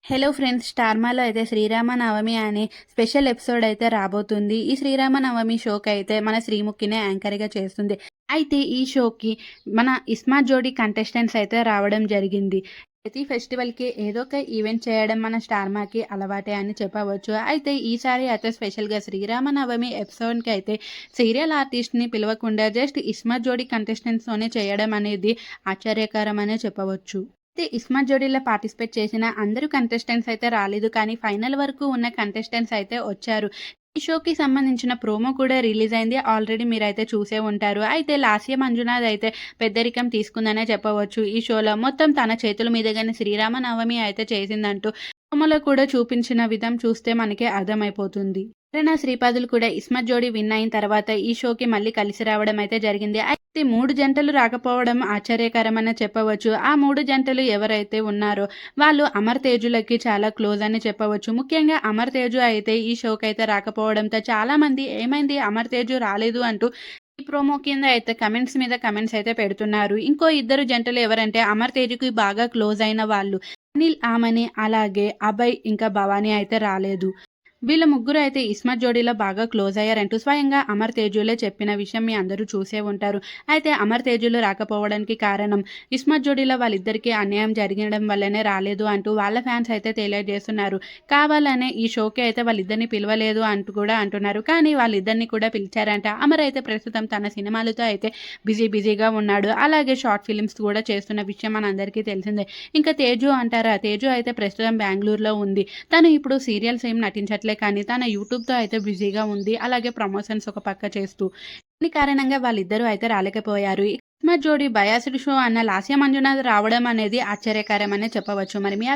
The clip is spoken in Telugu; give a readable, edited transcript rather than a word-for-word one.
హలో ఫ్రెండ్స్, స్టార్మాలో అయితే శ్రీరామనవమి అనే స్పెషల్ ఎపిసోడ్ అయితే రాబోతుంది. ఈ శ్రీరామనవమి షోకి అయితే మన శ్రీముఖినే యాంకర్గా చేస్తుంది. అయితే ఈ షోకి మన ఇస్మార్ట్ జోడీ కంటెస్టెంట్స్ అయితే రావడం జరిగింది. ప్రతి ఫెస్టివల్కి ఏదో ఒక ఈవెంట్ చేయడం మన స్టార్మాకి అలవాటే అని చెప్పవచ్చు. అయితే ఈసారి అయితే స్పెషల్గా శ్రీరామనవమి ఎపిసోడ్కి అయితే సీరియల్ ఆర్టిస్ట్ని పిలవకుండా జస్ట్ ఇస్మార్ట్ జోడీ కంటెస్టెంట్స్తోనే చేయడం అనేది ఆశ్చర్యకరం అనే చెప్పవచ్చు. అయితే ఇస్మార్ట్ జోడీలో పార్టిసిపేట్ చేసిన అందరూ కంటెస్టెంట్స్ అయితే రాలేదు. కానీ ఫైనల్ వరకు ఉన్న కంటెస్టెంట్స్ అయితే వచ్చారు. ఈ షోకి సంబంధించిన ప్రోమో కూడా రిలీజ్ అయింది. ఆల్రెడీ మీరైతే చూసే ఉంటారు. అయితే లాస్య మంజునాథ్ అయితే పెద్దరికం తీసుకుందనే చెప్పవచ్చు. ఈ షోలో మొత్తం తన చేతుల మీదుగానే శ్రీరామనవమి అయితే చేసిందంటూ ప్రోమోలో కూడా చూపించిన విధం చూస్తే మనకే అర్థమైపోతుంది. ప్రేరణ శ్రీపాదులు కూడా ఇస్మత్ జోడీ విన్ అయిన తర్వాత ఈ షోకి మళ్ళీ కలిసి రావడం అయితే జరిగింది. అయితే 3 జంటలు రాకపోవడం ఆశ్చర్యకరమని చెప్పవచ్చు. ఆ 3 జంటలు ఎవరైతే ఉన్నారో వాళ్ళు అమర్ తేజులకి చాలా క్లోజ్ అని చెప్పవచ్చు. ముఖ్యంగా అమర్ తేజు అయితే ఈ షోకి అయితే రాకపోవడంతో చాలా మంది ఏమైంది అమర్ తేజు రాలేదు అంటూ ఈ ప్రోమో కింద అయితే కమెంట్స్ మీద కమెంట్స్ అయితే పెడుతున్నారు. ఇంకో ఇద్దరు జంటలు ఎవరంటే అమర్ తేజుకి బాగా క్లోజ్ అయిన వాళ్ళు అనిల్ ఆమని, అలాగే అభయ్ ఇంకా భవానీ అయితే రాలేదు. వీళ్ళ ముగ్గురు అయితే ఇస్మత్ జోడీలో బాగా క్లోజ్ అయ్యారంటూ స్వయంగా అమర్ తేజులే చెప్పిన విషయం మీ అందరూ చూసే ఉంటారు. అయితే అమర్ తేజులు రాకపోవడానికి కారణం ఇస్మత్ జోడీలో వాళ్ళిద్దరికీ అన్యాయం జరగడం వల్లనే రాలేదు అంటూ వాళ్ళ ఫ్యాన్స్ అయితే తెలియజేస్తున్నారు. కావాలనే ఈ షోకి అయితే వాళ్ళిద్దరిని పిలవలేదు అంటూ కూడా అంటున్నారు. కానీ వాళ్ళిద్దరిని కూడా పిలిచారంట. అమర్ అయితే ప్రస్తుతం తన సినిమాలతో అయితే బిజీగా ఉన్నాడు. అలాగే షార్ట్ ఫిలిమ్స్ కూడా చేస్తున్న విషయం మనందరికీ తెలిసిందే. ఇంకా తేజు అంటారా, తేజు అయితే ప్రస్తుతం బెంగళూరులో ఉంది. తను ఇప్పుడు సీరియల్స్ ఏం నటించట్లేదు, కానీ తన యూట్యూబ్తో అయితే బిజీగా ఉంది. అలాగే ప్రమోషన్స్ ఒక పక్క చేస్తూ ఈ కారణంగా వాళ్ళిద్దరూ అయితే రాలేకపోయారు. ఇస్మత్ జోడీ బయాసిడ్ షో అన్న లాస్య మంజునాథ్ రావడం అనేది ఆశ్చర్యకరమనే చెప్పవచ్చు. మరి మీ